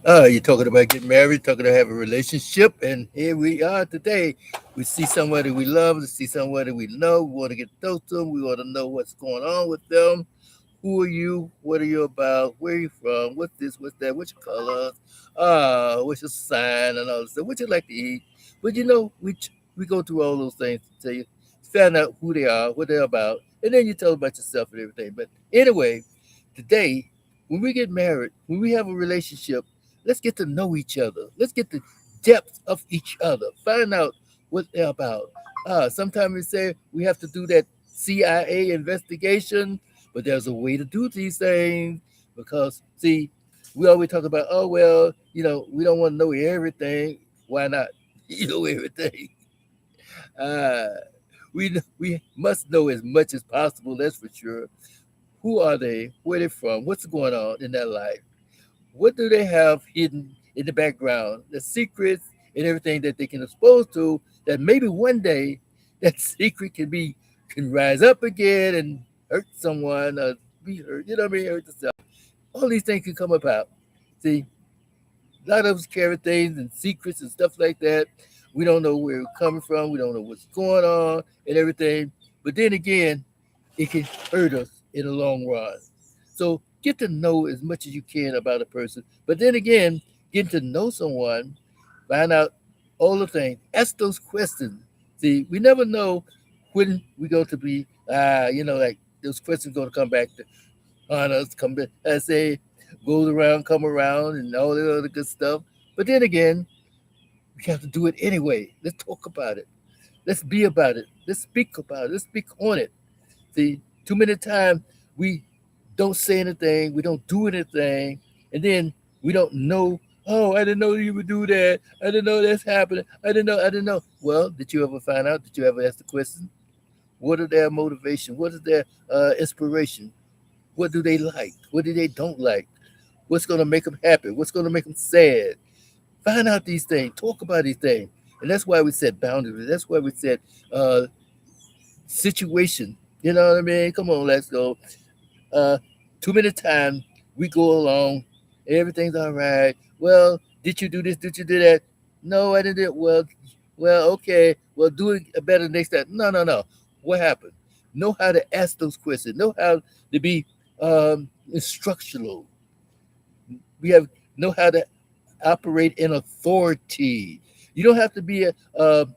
You're talking about getting married, talking about having a relationship, and here we are today. We see somebody we love, we see somebody we know, we want to get close to them, we want to know what's going on with them. Who are you? What are you about? Where are you from? What's this? What's that? What's your colors? What's your sign and all this stuff? What you like to eat? But we go through all those things to tell you, find out who they are, what they're about, and then you tell them about yourself and everything. But anyway, today, when we get married, when we have a relationship, let's get to know each other. Let's get the depth of each other. Find out what they're about. Sometimes we say we have to do that CIA investigation, but there's a way to do these things because, see, we always talk about, oh, well, we don't want to know everything. Why not? You know everything. Uh, we must know as much as possible, that's for sure. Who are they? Where they from? What's going on in their life? What do they have hidden in the background? The secrets and everything that they can expose to that maybe one day that secret can rise up again and hurt someone or be hurt, you know what I mean? Hurt yourself. All these things can come about. See, a lot of us carry things and secrets and stuff like that. We don't know where we're coming from. We don't know what's going on and everything. But then again, it can hurt us in the long run. So get to know as much as you can about a person. But then again, getting to know someone, find out all the things, ask those questions. See, we never know when we're going to be, like those questions going to come back to haunt us, come back, I say, goes around, come around, and all that other good stuff. But then again, we have to do it anyway. Let's talk about it. Let's be about it. Let's speak about it. Let's speak on it. See, too many times we don't say anything, we don't do anything, and then we don't know. Oh, I didn't know you would do that. I didn't know that's happening. I didn't know. Well, did you ever find out? Did you ever ask the question? What are their motivation? What is their inspiration? What do they like? What do they don't like? What's going to make them happy? What's going to make them sad? Find out these things. Talk about these things. And that's why we set boundaries. That's why we set uh, situation. You know what I mean? Come on, let's go. Uh, Too many times we go along, everything's all right. Well, did you do this? Did you do that? No, I didn't. Well, okay. Well, do it better next time. No, no, no. What happened? Know how to ask those questions. Know how to be instructional. We have know how to operate in authority. You don't have to be a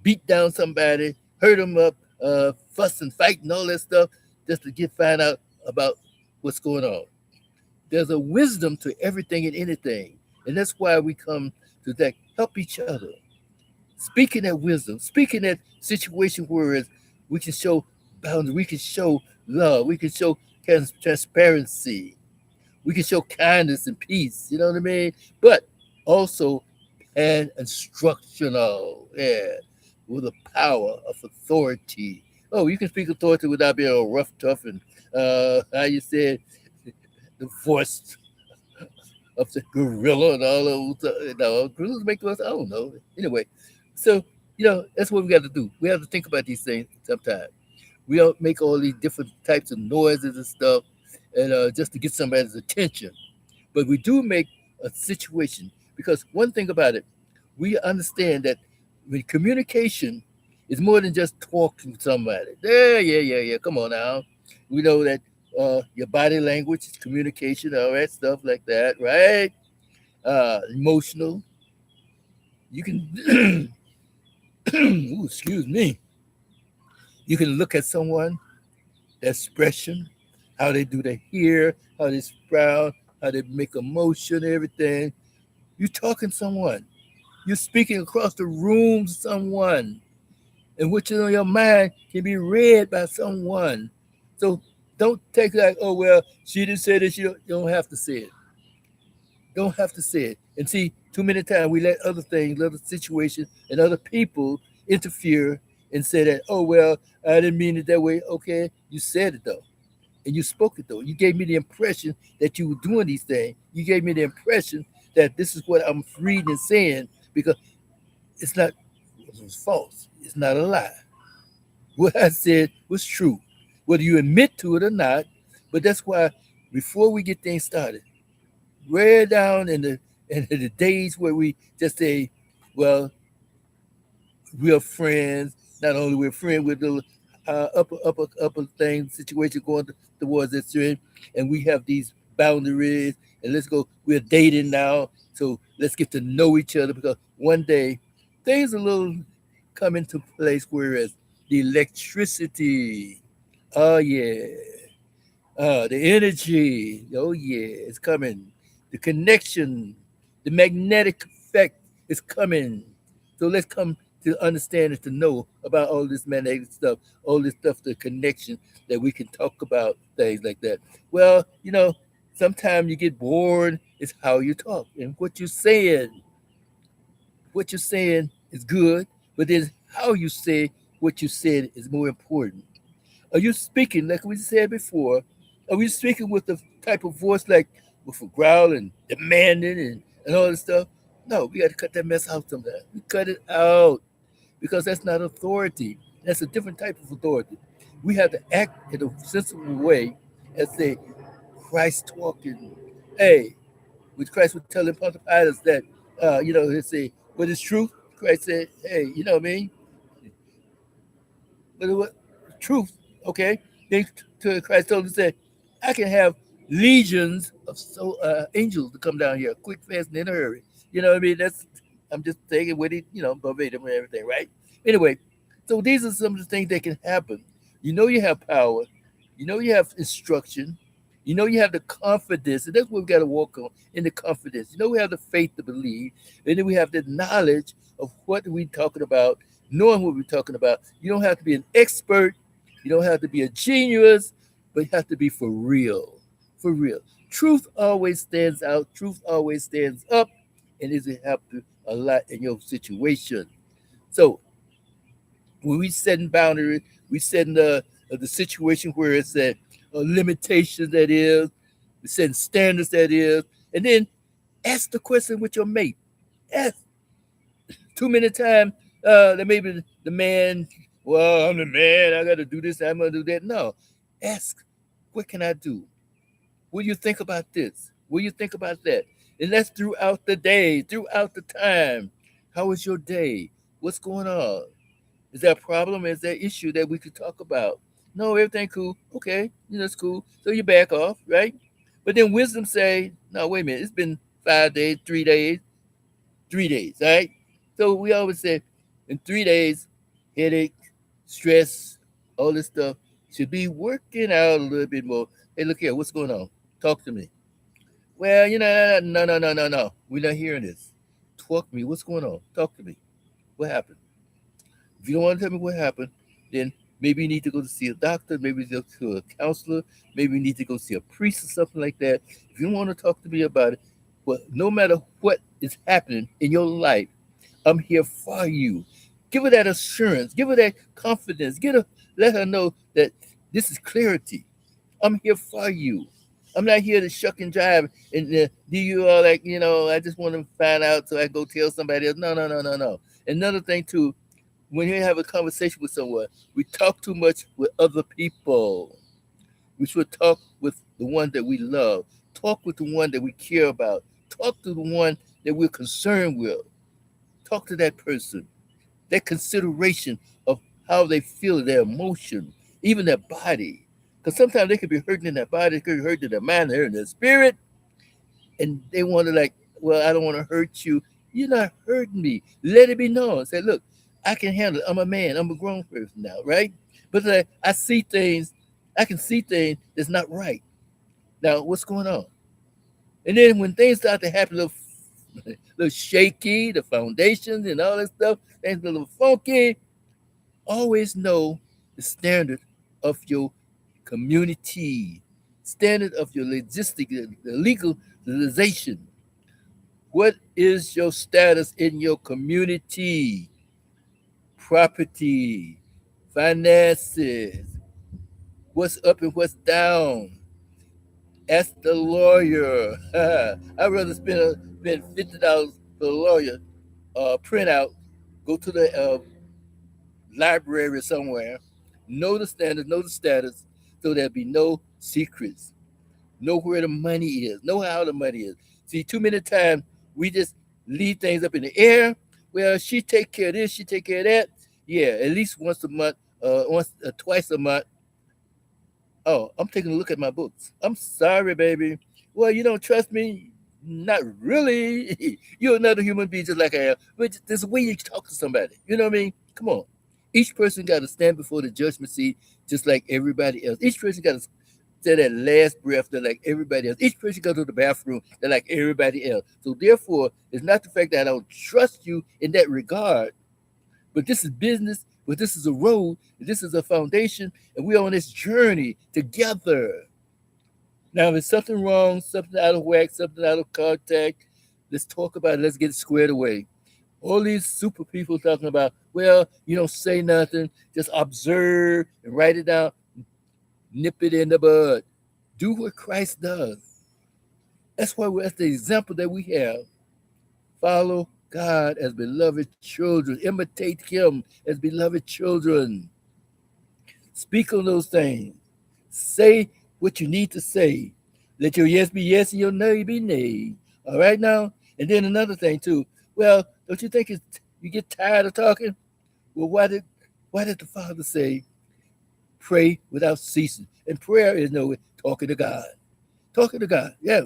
beat down somebody, hurt them up, fuss and fight and all that stuff just to get find out about what's going on. There's a wisdom to everything and anything, and that's why we come to that help each other. Speaking that wisdom, speaking that situation where we can show boundaries, we can show love, we can show transparency, we can show kindness and peace. You know what I mean? But also and instructional, yeah, with the power of authority. Oh, you can speak authority without being all rough, tough, and how you said the voice of the gorilla and all those. Gorillas make us. I don't know. Anyway, so that's what we got to do. We have to think about these things sometimes. We don't make all these different types of noises and stuff, and just to get somebody's attention. But we do make a situation because one thing about it, we understand that when communication is more than just talking to somebody. Yeah, yeah, yeah, yeah. Come on now. We know that your body language is communication, all that stuff like that, right? Emotional. You can, ooh, excuse me. You can look at someone, their expression, how they do their hair, how they sprout, how they make emotion, everything. You're talking to someone. You're speaking across the room to someone. And what's on your mind can be read by someone. So don't take like, oh well, she didn't say this. You don't have to say it. Don't have to say it. And see, too many times we let other things, other situations, and other people interfere and say that, oh well, I didn't mean it that way. Okay, you said it though, and you spoke it though. You gave me the impression that you were doing these things. You gave me the impression that this is what I'm reading and saying because it's not it was false. It's not a lie. What I said was true, whether you admit to it or not. But that's why before we get things started, way down in the And the days where we just say, well, we're friends. Not only we're friends with the upper thing situation going towards this trend, and we have these boundaries. And let's go. We're dating now, so let's get to know each other because one day things a little come into place. Whereas the electricity, oh yeah, the energy, oh yeah, it's coming. The connection, the magnetic effect is coming. So let's come to understand and to know about all this magnetic stuff, all this stuff, the connection that we can talk about things like that. Well, sometimes you get bored. It's how you talk and what you're saying. What you're saying is good, but then how you say what you said is more important. Are you speaking, like we said before, are we speaking with the type of voice like with a growl and demanding and all this stuff? No, we got to cut that mess out sometimes. We cut it out because that's not authority. That's a different type of authority. We have to act in a sensible way and say, Christ talking. Hey, with Christ would tell Pontius Pilate that, he'd say, what is truth? Christ said, hey, you know what I mean? But what truth, okay? Then to Christ told him, said, I can have legions of angels to come down here, quick, fast, and in a hurry. You know what I mean? I'm just taking with it, verbatim and everything, right? Anyway, so these are some of the things that can happen. You know you have power. You know you have instruction. You know you have the confidence, and that's what we got to walk on in the confidence. You know we have the faith to believe, and then we have the knowledge of what we're talking about, knowing what we're talking about. You don't have to be an expert. You don't have to be a genius, but you have to be for real. For real. Truth always stands out. Truth always stands up, and it help you a lot in your situation. So when we setting boundaries, we setting the situation where it's that limitations that is, we setting standards that is, and then ask the question with your mate. Ask too many times that maybe the man, well, I'm the man, I got to do this, I'm gonna do that. No, ask, what can I do? What do you think about this? What do you think about that? And that's throughout the day, throughout the time. How was your day? What's going on? Is there a problem? Is there an issue that we could talk about? No, everything cool. Okay, it's cool. So you back off, right? But then wisdom say, no, wait a minute. It's been 5 days, 3 days, 3 days, right? So we always say, in 3 days, headache, stress, all this stuff should be working out a little bit more. Hey, look here, what's going on? Talk to me. Well, no, no, no, no, no. We're not hearing this. Talk to me. What's going on? Talk to me. What happened? If you don't want to tell me what happened, then maybe you need to go to see a doctor, maybe go to a counselor, maybe you need to go see a priest or something like that. If you don't want to talk to me about it, well, no matter what is happening in your life, I'm here for you. Give her that assurance, give her that confidence, let her know that this is clarity. I'm here for you. I'm not here to shuck and jive and do you all like, I just want to find out so I go tell somebody else. No, no, no, no, no. Another thing too, when you have a conversation with someone, we talk too much with other people. We should talk with the one that we love. Talk with the one that we care about. Talk to the one that we're concerned with. Talk to that person. That consideration of how they feel, their emotion, even their body. Because sometimes they could be hurting in their body, they could be hurting in their mind, they're in their spirit, and they want to like, well, I don't want to hurt you. You're not hurting me. Let it be known. Say, look, I can handle it. I'm a man. I'm a grown person now, right? But I see things. I can see things that's not right. Now, what's going on? And then when things start to happen, little shaky, the foundations and all that stuff, things a little funky. Always know the standard of your community, standard of your logistic, the legalization. What is your status in your community? Property, finances, what's up and what's down. Ask the lawyer. I'd rather spend $50 for a lawyer printout, go to the library somewhere, know the standards, know the status, so there'll be no secrets. Know where the money is, know how the money is. See, too many times we just leave things up in the air. Well, she take care of this, she take care of that. Yeah, at least once a month, once twice a month. Oh, I'm taking a look at my books. I'm sorry, baby. Well, you don't trust me? Not really. You're another human being just like I am. But there's a way you talk to somebody. You know what I mean? Come on. Each person got to stand before the judgment seat just like everybody else. Each person got to say that last breath that like everybody else. Each person go to the bathroom that like everybody else. So therefore, it's not the fact that I don't trust you in that regard, but this is business, but this is a road, this is a foundation, and we're on this journey together. Now, if there's something wrong, something out of whack, something out of contact, let's talk about it. Let's get it squared away. All these super people talking about, well, you don't say nothing, just observe and write it down, nip it in the bud. Do what Christ does. That's the example that we have. Follow God as beloved children. Imitate Him as beloved children. Speak on those things. Say what you need to say. Let your yes be yes and your nay be nay. All right now? And then another thing too. Well, don't you think you get tired of talking? Well, why did the Father say pray without ceasing? And prayer is no talking to God. Talking to God. Yeah.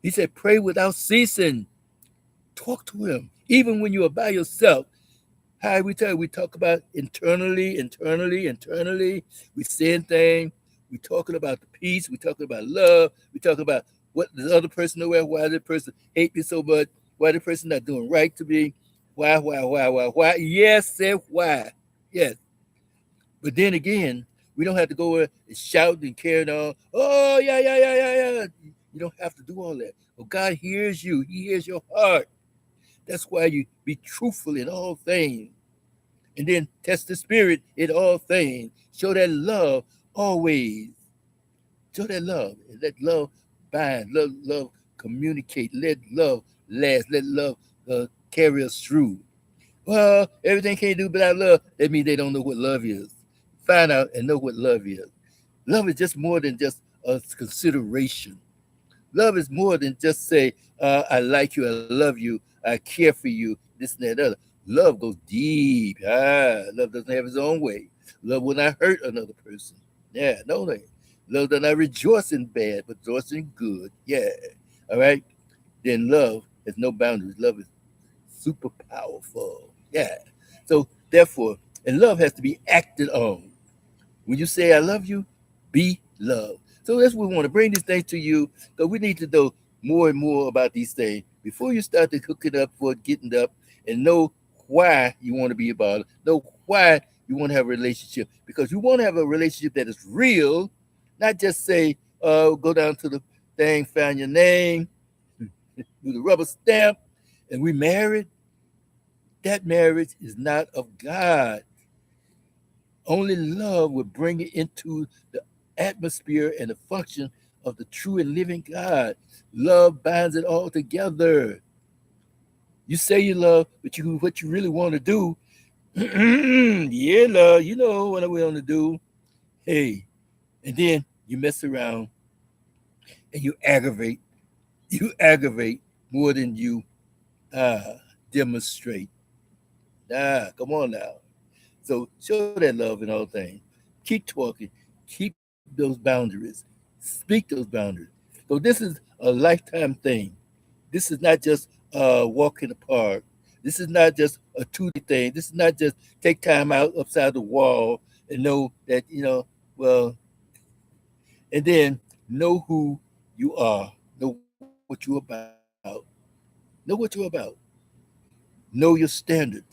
He said pray without ceasing. Talk to him. Even when you are by yourself. How we talk about internally. We saying things. We talking about the peace. We talking about love. We talking about what the other person know, why the person hate me so much, why the person not doing right to me, why? Yes, say why. Yes. But then again, we don't have to go and shout and carry on. Oh, yeah. You don't have to do all that. Well, God hears you. He hears your heart. That's why you be truthful in all things. And then test the spirit in all things. Show that love always. Show that love. And let love bind. Let love communicate. Let love last. Let love carry us through. Well, everything can't do without love. That means they don't know what love is. Find out and know what love is. Love is just more than just a consideration. Love is more than just say, I like you, I love you, I care for you, this and that other. Love goes deep. Love doesn't have its own way. Love will not hurt another person. Yeah, no way. Love does not rejoice in bad, but rejoice in good. Yeah. All right. Then love has no boundaries. Love is super powerful. Yeah. So therefore, and love has to be acted on. When you say I love you, be love. So that's what we want to bring these things to you. So we need to know more and more about these things before you start to hook it up for getting up and know why you want to be about it. Know why you want to have a relationship. Because you want to have a relationship that is real, not just say, go down to the thing, find your name, do the rubber stamp, and we married. That marriage is not of God. Only love will bring it into the atmosphere and the function of the true and living God. Love binds it all together. You say you love, but what you really want to do, yeah, love, you know what I want to do. Hey, and then you mess around and you aggravate. You aggravate more than you demonstrate. Come on now. So show that love in all things. Keep talking. Keep those boundaries. Speak those boundaries. So this is a lifetime thing. This is not just a walk in the park. This is not just a 2-day thing. This is not just take time out upside the wall and know that, well, and then know who you are. Know what you're about. Know what you're about. Know your standard.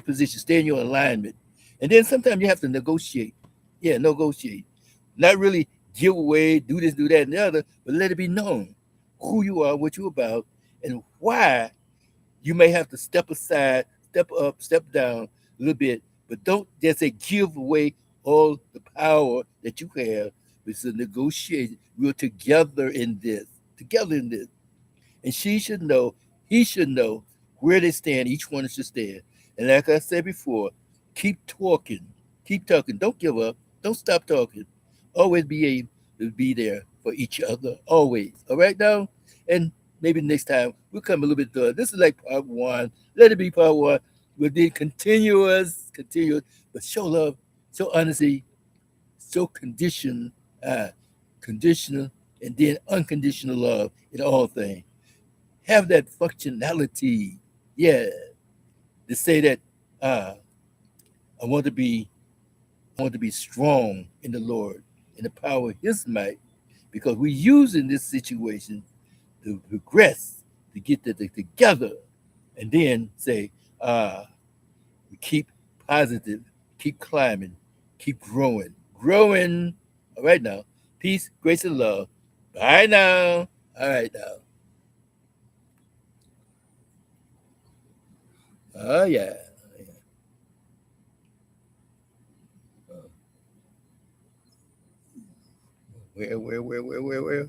Position, stay in your alignment. And then sometimes you have to negotiate. Yeah, negotiate. Not really give away, do this, do that, and the other, but let it be known who you are, what you're about, and why you may have to step aside, step up, step down a little bit, but don't just say give away all the power that you have. It's a negotiation. We're together in this. And she should know, he should know where they stand. Each one should stand. And like I said before, keep talking. Keep talking. Don't give up. Don't stop talking. Always be able to be there for each other. Always. All right now? And maybe next time we'll come a little bit thorough. This is like part one. Let it be part one. We'll be continuous, but show love, show honesty, show uh, conditional, and then unconditional love in all things. Have that functionality. Yeah, to say that uh, I want to be strong in the Lord, in the power of His might, because we use in this situation to progress, to get that together, and then say, we keep positive, keep climbing, keep growing. All right now, peace, grace, and love. Bye now. All right now. Oh yeah. Where?